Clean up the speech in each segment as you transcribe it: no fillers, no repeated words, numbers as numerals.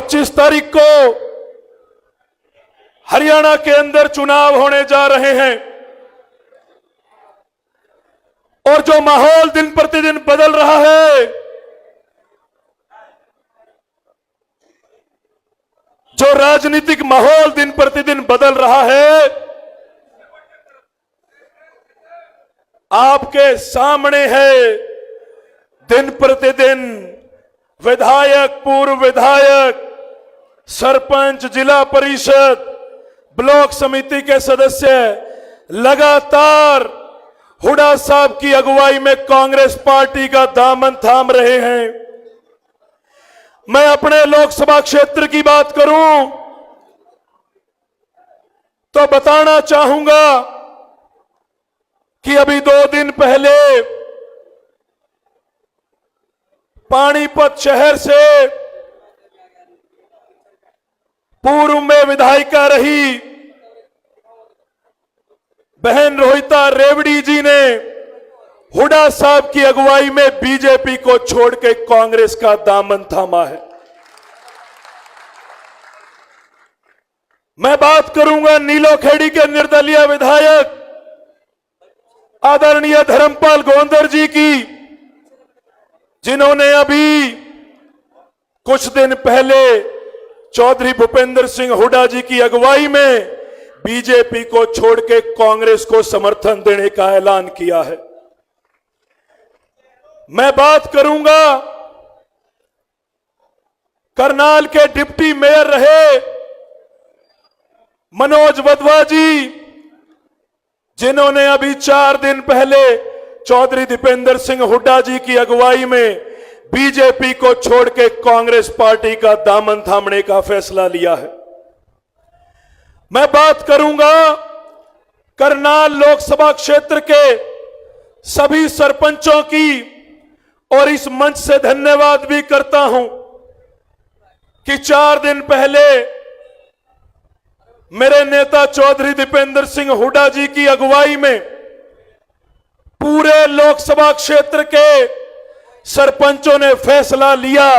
25 तारीख को हरियाणा के अंदर चुनाव होने जा रहे हैं और जो माहौल दिन प्रतिदिन बदल रहा है, जो राजनीतिक माहौल दिन प्रतिदिन बदल रहा है, आपके सामने है। दिन प्रतिदिन विधायक, पूर्व विधायक, सरपंच, जिला परिषद, ब्लॉक समिति के सदस्य लगातार हुड्डा साहब की अगुवाई में कांग्रेस पार्टी का दामन थाम रहे हैं। मैं अपने लोकसभा क्षेत्र की बात करूं तो बताना चाहूंगा कि अभी 2 दिन पहले पानीपत शहर से पूर्व में विधायिका रही बहन रोहिता रेवड़ी जी ने हुड्डा साहब की अगुवाई में बीजेपी को छोड़ के कांग्रेस का दामन थामा है। मैं बात करूंगा नीलोखेड़ी के निर्दलीय विधायक आदरणीय धर्मपाल गोंदर जी की, जिन्होंने अभी कुछ दिन पहले चौधरी भूपेंद्र सिंह हुड्डा जी की अगुवाई में बीजेपी को छोड़ के कांग्रेस को समर्थन देने का ऐलान किया है। मैं बात करूंगा करनाल के डिप्टी मेयर रहे मनोज वधवा जी, जिन्होंने अभी 4 दिन पहले चौधरी दीपेंद्र सिंह हुड्डा जी की अगुवाई में बीजेपी को छोड़ के कांग्रेस पार्टी का दामन थामने का फैसला लिया है। मैं बात करूंगा करनाल लोकसभा क्षेत्र के सभी सरपंचों की और इस मंच से धन्यवाद भी करता हूं कि 4 दिन पहले मेरे नेता चौधरी दीपेंद्र सिंह हुड्डा जी की अगुवाई में पूरे लोकसभा क्षेत्र के सरपंचों ने फैसला लिया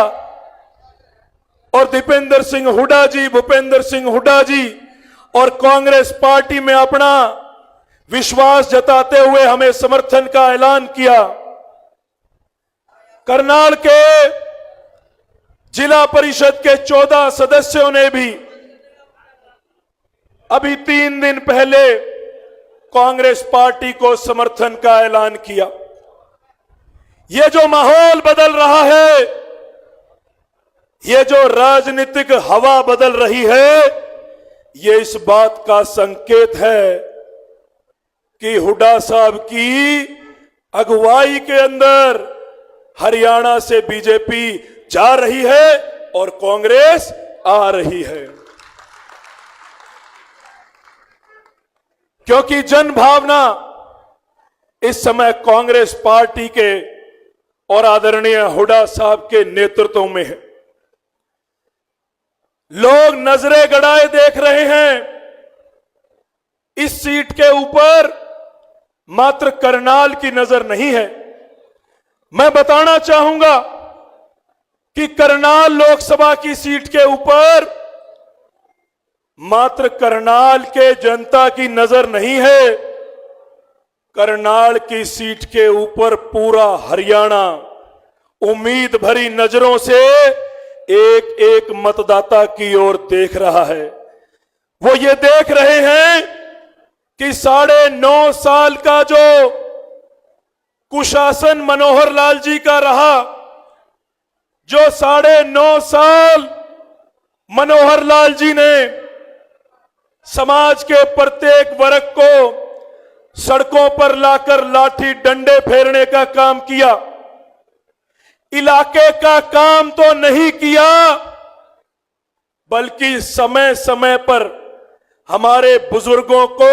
और दीपेंद्र सिंह हुड्डा जी, भूपेंद्र सिंह हुड्डा जी और कांग्रेस पार्टी में अपना विश्वास जताते हुए हमें समर्थन का ऐलान किया। करनाल के जिला परिषद के 14 सदस्यों ने भी अभी 3 दिन पहले कांग्रेस पार्टी को समर्थन का ऐलान किया। ये जो माहौल बदल रहा है, ये जो राजनीतिक हवा बदल रही है, ये इस बात का संकेत है कि हुड्डा साहब की अगुवाई के अंदर हरियाणा से बीजेपी जा रही है और कांग्रेस आ रही है। क्योंकि जन भावना इस समय कांग्रेस पार्टी के और आदरणीय हुड्डा साहब के नेतृत्व में है। लोग नजरें गड़ाए देख रहे हैं। इस सीट के ऊपर मात्र करनाल की नजर नहीं है। मैं बताना चाहूंगा कि करनाल लोकसभा की सीट के ऊपर मात्र करनाल के जनता की नजर नहीं है, करनाल की सीट के ऊपर पूरा हरियाणा उम्मीद भरी नजरों से एक एक मतदाता की ओर देख रहा है। वो ये देख रहे हैं कि 9.5 साल का जो कुशासन मनोहर लाल जी का रहा, जो 9.5 साल मनोहर लाल जी ने समाज के प्रत्येक वर्ग को सड़कों पर लाकर लाठी डंडे फेरने का काम किया, इलाके का काम तो नहीं किया, बल्कि समय समय पर हमारे बुजुर्गों को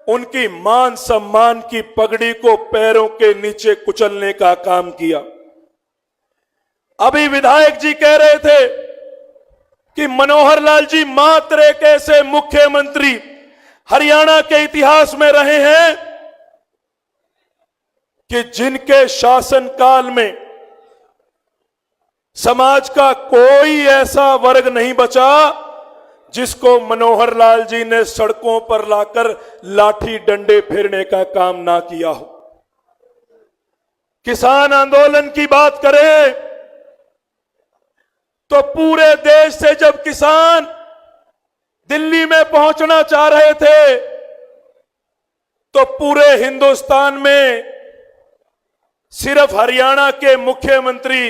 उनकी मान सम्मान की पगड़ी को पैरों के नीचे कुचलने का काम किया। अभी विधायक जी कह रहे थे कि मनोहर लाल जी मात्र एक ऐसे मुख्यमंत्री हरियाणा के इतिहास में रहे हैं कि जिनके शासनकाल में समाज का कोई ऐसा वर्ग नहीं बचा जिसको मनोहर लाल जी ने सड़कों पर लाकर लाठी डंडे फेरने का काम ना किया हो। किसान आंदोलन की बात करें तो पूरे देश से जब किसान दिल्ली में पहुंचना चाह रहे थे तो पूरे हिंदुस्तान में सिर्फ हरियाणा के मुख्यमंत्री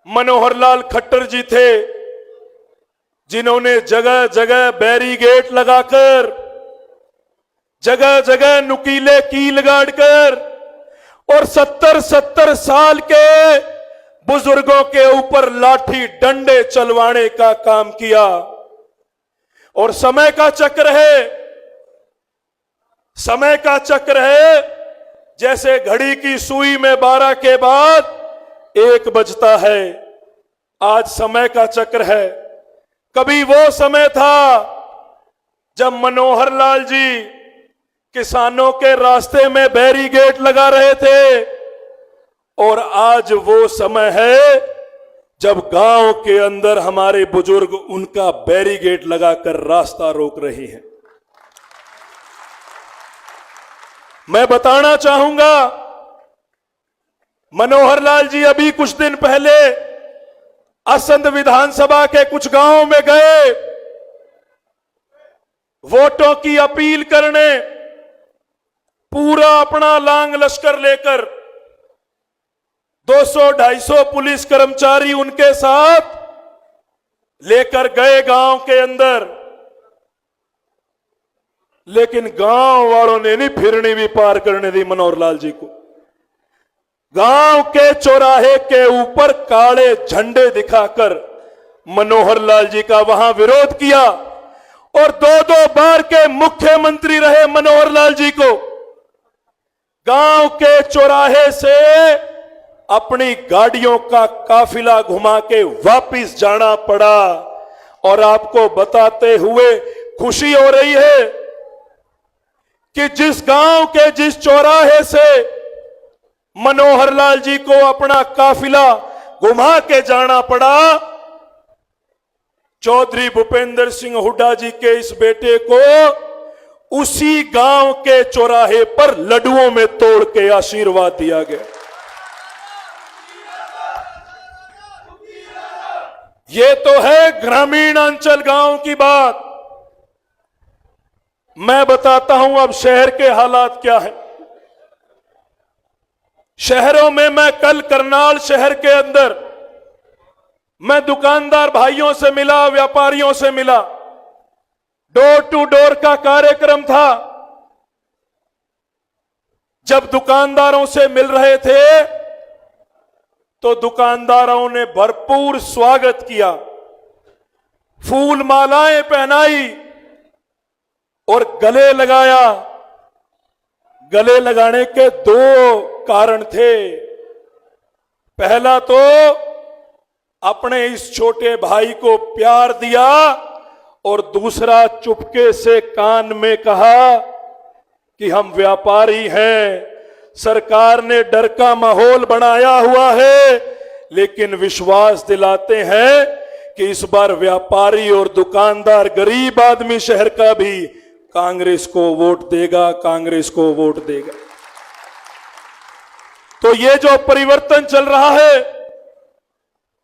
मनोहर लाल खट्टर जी थे जिन्होंने जगह जगह बैरिकेड लगाकर, जगह जगह नुकीले कील गाड़कर और 70-70 साल के बुजुर्गों के ऊपर लाठी डंडे चलवाने का काम किया। और समय का चक्र है, समय का चक्र है, जैसे घड़ी की सुई में 12 के बाद 1 बजता है। आज समय का चक्र है। कभी वो समय था जब मनोहर लाल जी किसानों के रास्ते में बैरिकेड लगा रहे थे और आज वो समय है जब गांव के अंदर हमारे बुजुर्ग उनका बैरिकेड लगाकर रास्ता रोक रहे हैं। मैं बताना चाहूंगा, मनोहर लाल जी अभी कुछ दिन पहले असंध विधानसभा के कुछ गांवों में गए वोटों की अपील करने, पूरा अपना लांग लश्कर लेकर 200-250 पुलिस कर्मचारी उनके साथ लेकर गए गांव के अंदर। लेकिन गांव वालों ने नहीं फिरनी भी पार करने दी मनोहर लाल जी को। गांव के चौराहे के ऊपर काले झंडे दिखाकर मनोहर लाल जी का वहां विरोध किया और 2-2 बार के मुख्यमंत्री रहे मनोहर लाल जी को गांव के चौराहे से अपनी गाड़ियों का काफिला घुमा के वापिस जाना पड़ा। और आपको बताते हुए खुशी हो रही है कि जिस गांव के जिस चौराहे से मनोहर लाल जी को अपना काफिला घुमा के जाना पड़ा, चौधरी भूपेंद्र सिंह हुड्डा जी के इस बेटे को उसी गांव के चौराहे पर लड्डुओं में तोड़ के आशीर्वाद दिया गया। ये तो है ग्रामीण अंचल गांव की बात। मैं बताता हूं अब शहर के हालात क्या है। शहरों में मैं कल करनाल शहर के अंदर मैं दुकानदार भाइयों से मिला, व्यापारियों से मिला। डोर टू डोर का कार्यक्रम था। जब दुकानदारों से मिल रहे थे तो दुकानदारों ने भरपूर स्वागत किया, फूल मालाएं पहनाई और गले लगाया। गले लगाने के 2 कारण थे। पहला तो अपने इस छोटे भाई को प्यार दिया और दूसरा चुपके से कान में कहा कि हम व्यापारी हैं, सरकार ने डर का माहौल बनाया हुआ है, लेकिन विश्वास दिलाते हैं कि इस बार व्यापारी और दुकानदार, गरीब आदमी शहर का भी कांग्रेस को वोट देगा, कांग्रेस को वोट देगा। तो ये जो परिवर्तन चल रहा है,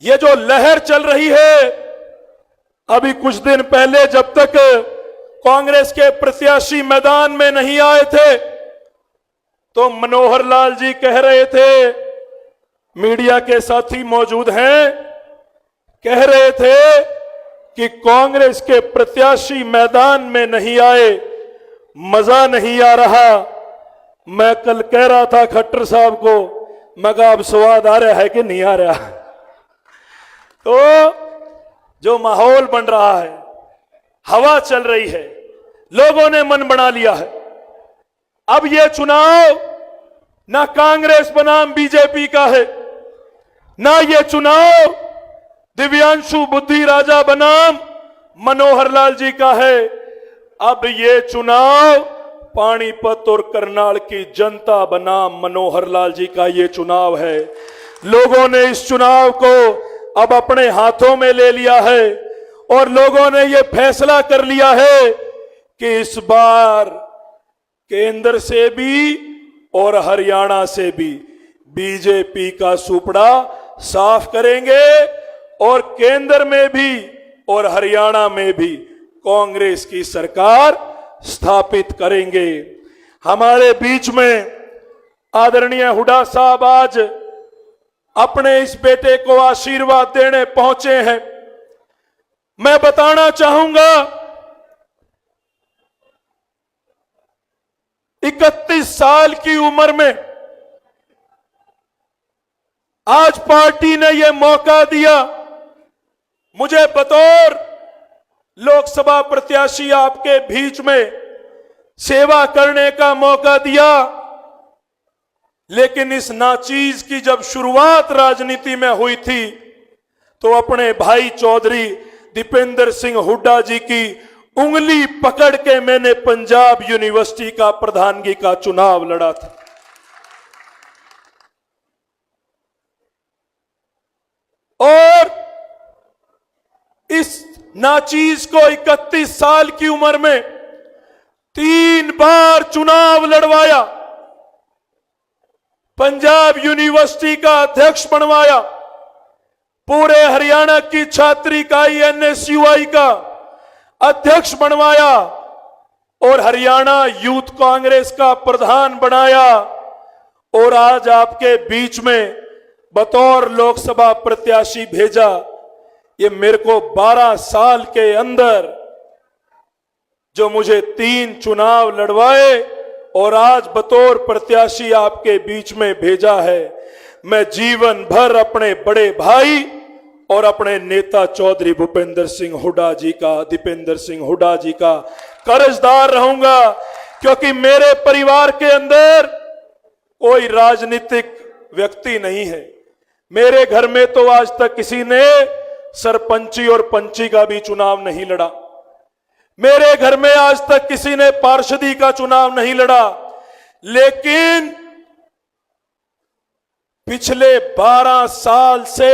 ये जो लहर चल रही है, अभी कुछ दिन पहले जब तक कांग्रेस के प्रत्याशी मैदान में नहीं आए थे तो मनोहर लाल जी कह रहे थे, मीडिया के साथी मौजूद हैं, कह रहे थे कि कांग्रेस के प्रत्याशी मैदान में नहीं आए, मजा नहीं आ रहा। मैं कल कह रहा था खट्टर साहब को, मैं कहा अब स्वाद आ रहा है कि नहीं आ रहा। तो जो माहौल बन रहा है, हवा चल रही है, लोगों ने मन बना लिया है। अब ये चुनाव ना कांग्रेस बनाम बीजेपी का है, ना ये चुनाव दिव्यांशु बुद्धि राजा बनाम मनोहर लाल जी का है। अब ये चुनाव पानीपत और करनाल की जनता बनाम मनोहर लाल जी का ये चुनाव है। लोगों ने इस चुनाव को अब अपने हाथों में ले लिया है और लोगों ने यह फैसला कर लिया है कि इस बार केंद्र से भी और हरियाणा से भी बीजेपी का सुपड़ा साफ करेंगे और केंद्र में भी और हरियाणा में भी कांग्रेस की सरकार स्थापित करेंगे। हमारे बीच में आदरणीय हुड्डा साहब आज अपने इस बेटे को आशीर्वाद देने पहुंचे हैं। मैं बताना चाहूंगा 31 साल की उम्र में आज पार्टी ने यह मौका दिया मुझे बतौर लोकसभा प्रत्याशी आपके बीच में सेवा करने का मौका दिया। लेकिन इस नाचीज की जब शुरुआत राजनीति में हुई थी तो अपने भाई चौधरी दीपेंद्र सिंह हुड्डा जी की उंगली पकड़ के मैंने पंजाब यूनिवर्सिटी का प्रधानगी का चुनाव लड़ा था। और इस नाचीज को 31 साल की उम्र में 3 बार चुनाव लड़वाया, पंजाब यूनिवर्सिटी का अध्यक्ष बनवाया, पूरे हरियाणा की छात्र इकाई एनएसयूआई का अध्यक्ष बनवाया और हरियाणा यूथ कांग्रेस का प्रधान बनाया और आज आपके बीच में बतौर लोकसभा प्रत्याशी भेजा। ये मेरे को 12 साल के अंदर जो मुझे 3 चुनाव लड़वाए और आज बतौर प्रत्याशी आपके बीच में भेजा है, मैं जीवन भर अपने बड़े भाई और अपने नेता चौधरी दीपेंद्र सिंह हुड्डा जी का कर्जदार रहूंगा, क्योंकि मेरे परिवार के अंदर कोई राजनीतिक व्यक्ति नहीं है। मेरे घर में तो आज तक किसी ने सरपंची और पंची का भी चुनाव नहीं लड़ा। मेरे घर में आज तक किसी ने पार्षदी का चुनाव नहीं लड़ा। लेकिन पिछले 12 साल से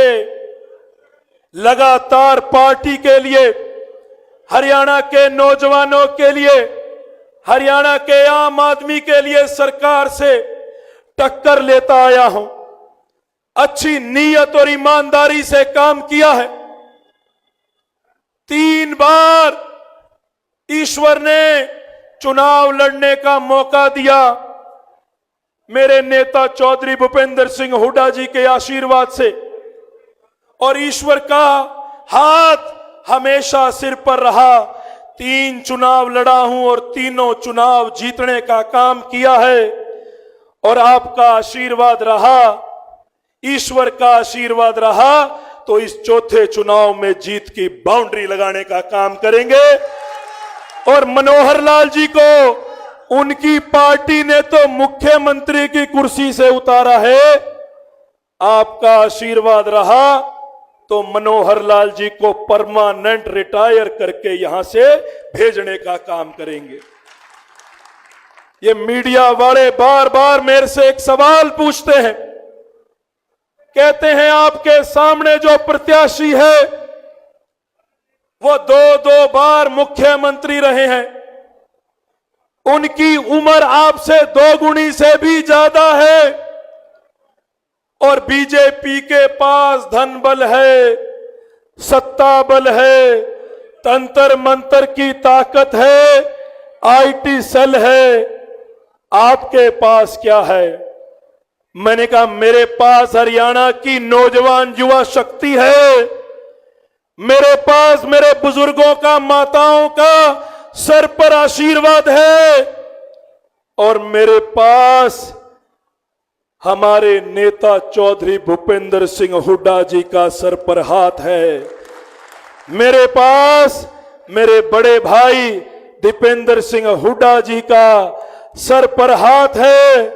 लगातार पार्टी के लिए, हरियाणा के नौजवानों के लिए, हरियाणा के आम आदमी के लिए सरकार से टक्कर लेता आया हूं। अच्छी नीयत और ईमानदारी से काम किया है। 3 बार ईश्वर ने चुनाव लड़ने का मौका दिया। मेरे नेता चौधरी दीपेंद्र सिंह हुड्डा जी के आशीर्वाद से और ईश्वर का हाथ हमेशा सिर पर रहा। 3 चुनाव लड़ा हूं और तीनों चुनाव जीतने का काम किया है और आपका आशीर्वाद रहा, ईश्वर का आशीर्वाद रहा तो इस चौथे चुनाव में जीत की बाउंड्री लगाने का काम करेंगे। और मनोहर लाल जी को उनकी पार्टी ने तो मुख्यमंत्री की कुर्सी से उतारा है, आपका आशीर्वाद रहा तो मनोहर लाल जी को परमानेंट रिटायर करके यहां से भेजने का काम करेंगे। ये मीडिया वाले बार बार मेरे से एक सवाल पूछते हैं, कहते हैं आपके सामने जो प्रत्याशी है वो 2-2 बार मुख्यमंत्री रहे हैं, उनकी उम्र आपसे 2 गुनी से भी ज्यादा है और बीजेपी के पास धन बल है, सत्ता बल है, तंत्र मंत्र की ताकत है, आईटी सेल है, आपके पास क्या है? मैंने कहा मेरे पास हरियाणा की नौजवान युवा शक्ति है, मेरे पास मेरे बुजुर्गों का, माताओं का सर पर आशीर्वाद है और मेरे पास हमारे नेता चौधरी दीपेंद्र सिंह हुड्डा जी का सर पर हाथ है। मेरे पास मेरे बड़े भाई दीपेंद्र सिंह हुड्डा जी का सर पर हाथ है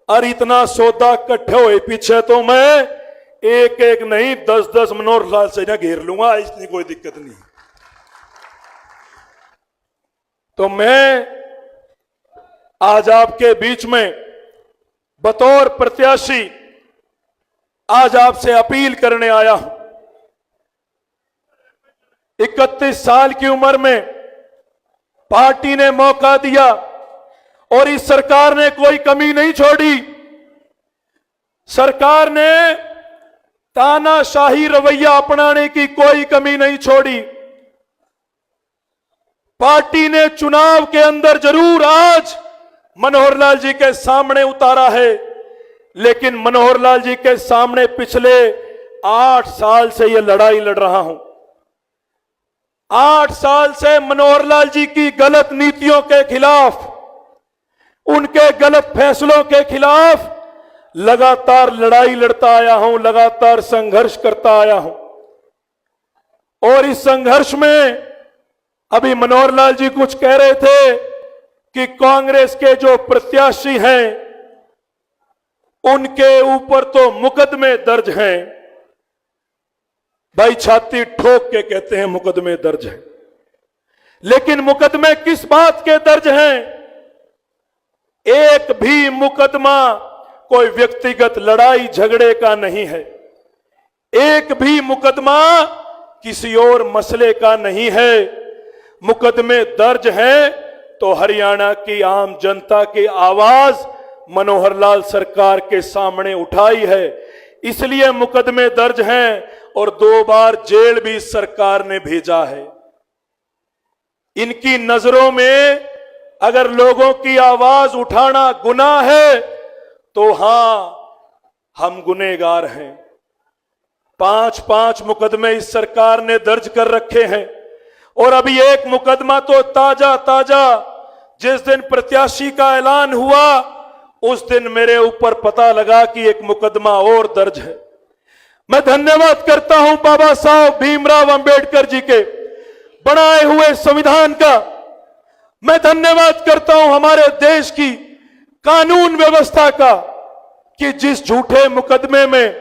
और इतना सौदा इकट्ठे हुए पीछे तो मैं एक एक नहीं 10-10 मनोहर लाल से घेर लूंगा, इतनी कोई दिक्कत नहीं। तो मैं आज आपके बीच में बतौर प्रत्याशी आज आपसे अपील करने आया हूं। 31 साल की उम्र में पार्टी ने मौका दिया और इस सरकार ने कोई कमी नहीं छोड़ी। सरकार ने तानाशाही रवैया अपनाने की कोई कमी नहीं छोड़ी। पार्टी ने चुनाव के अंदर जरूर आज मनोहर लाल जी के सामने उतारा है, लेकिन मनोहर लाल जी के सामने पिछले 8 साल से यह लड़ाई लड़ रहा हूं। 8 साल से मनोहर लाल जी की गलत नीतियों के खिलाफ, उनके गलत फैसलों के खिलाफ लगातार लड़ाई लड़ता आया हूं, लगातार संघर्ष करता आया हूं। और इस संघर्ष में अभी मनोहर लाल जी कुछ कह रहे थे कि कांग्रेस के जो प्रत्याशी हैं उनके ऊपर तो मुकदमे दर्ज हैं। भाई छाती ठोक के कहते हैं मुकदमे दर्ज हैं, लेकिन मुकदमे किस बात के दर्ज हैं? एक भी मुकदमा कोई व्यक्तिगत लड़ाई झगड़े का नहीं है, एक भी मुकदमा किसी और मसले का नहीं है। मुकदमे दर्ज हैं तो हरियाणा की आम जनता की आवाज मनोहर लाल सरकार के सामने उठाई है, इसलिए मुकदमे दर्ज हैं। और 2 बार जेल भी सरकार ने भेजा है। इनकी नजरों में अगर लोगों की आवाज उठाना गुनाह है तो हां, हम गुनहगार हैं। 5-5 मुकदमे इस सरकार ने दर्ज कर रखे हैं और अभी एक मुकदमा तो ताजा जिस दिन प्रत्याशी का ऐलान हुआ उस दिन मेरे ऊपर पता लगा कि एक मुकदमा और दर्ज है। मैं धन्यवाद करता हूं बाबा साहब भीमराव अंबेडकर जी के बनाए हुए संविधान का। मैं धन्यवाद करता हूं हमारे देश की कानून व्यवस्था का कि जिस झूठे मुकदमे में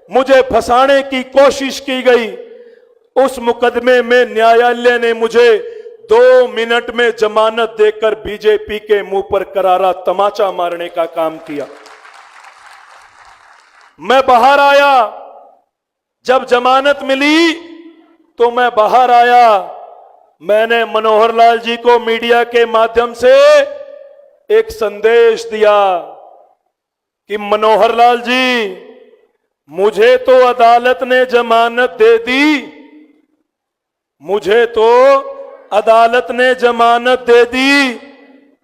मुझे फंसाने की कोशिश की गई, उस मुकदमे में न्यायालय ने मुझे 2 मिनट में जमानत देकर बीजेपी के मुंह पर करारा तमाचा मारने का काम किया। मैं बाहर आया, जब जमानत मिली तो मैं बाहर आया। मैंने मनोहर लाल जी को मीडिया के माध्यम से एक संदेश दिया कि मनोहर लाल जी, मुझे तो अदालत ने जमानत दे दी, मुझे तो अदालत ने जमानत दे दी।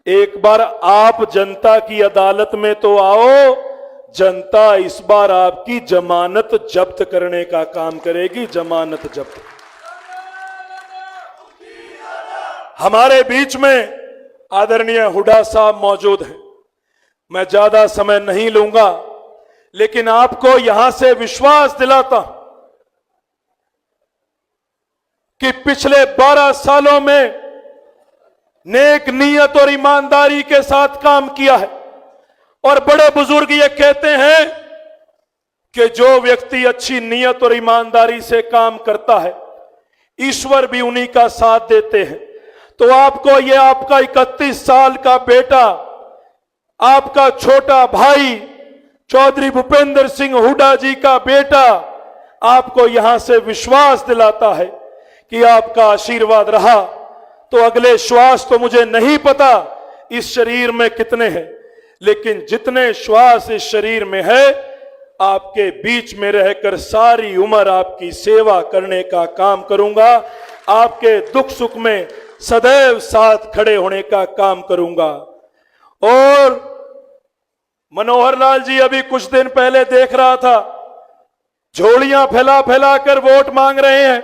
एक बार आप जनता की अदालत में तो आओ, जनता इस बार आपकी जमानत जब्त करने का काम करेगी। जमानत जब्त। हमारे बीच में आदरणीय हुड्डा साहब मौजूद हैं। मैं ज्यादा समय नहीं लूंगा, लेकिन आपको यहां से विश्वास दिलाता हूं कि पिछले 12 सालों में नेक नीयत और ईमानदारी के साथ काम किया है। और बड़े बुजुर्ग ये कहते हैं कि जो व्यक्ति अच्छी नीयत और ईमानदारी से काम करता है, ईश्वर भी उन्हीं का साथ देते हैं। तो आपको ये आपका 31 साल का बेटा, आपका छोटा भाई चौधरी भूपेंद्र सिंह हुड्डा जी का बेटा आपको यहां से विश्वास दिलाता है कि आपका आशीर्वाद रहा तो अगले श्वास तो मुझे नहीं पता इस शरीर में कितने हैं, लेकिन जितने श्वास इस शरीर में है, आपके बीच में रहकर सारी उम्र आपकी सेवा करने का काम करूंगा। आपके दुख सुख में सदैव साथ खड़े होने का काम करूंगा। और मनोहर लाल जी अभी कुछ दिन पहले देख रहा था, झोलियां फैला फैला कर वोट मांग रहे हैं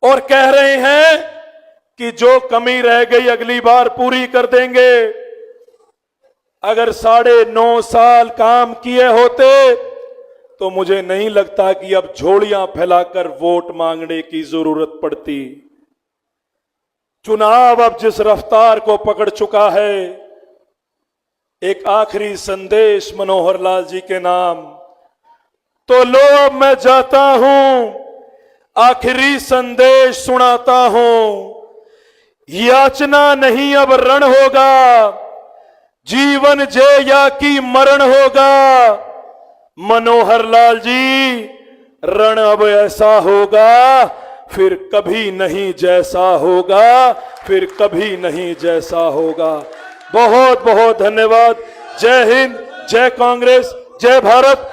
और कह रहे हैं कि जो कमी रह गई अगली बार पूरी कर देंगे। अगर 9.5 साल काम किए होते तो मुझे नहीं लगता कि अब झोलियां फैलाकर वोट मांगने की जरूरत पड़ती। चुनाव अब जिस रफ्तार को पकड़ चुका है, एक आखिरी संदेश मनोहर लाल जी के नाम। तो लो अब मैं जाता हूं, आखिरी संदेश सुनाता हूं। याचना नहीं अब रण होगा, जीवन जया की मरण होगा। मनोहर लाल जी, रण अब ऐसा होगा, फिर कभी नहीं जैसा होगा, फिर कभी नहीं जैसा होगा। बहुत बहुत धन्यवाद। जय हिंद, जय कांग्रेस, जय भारत।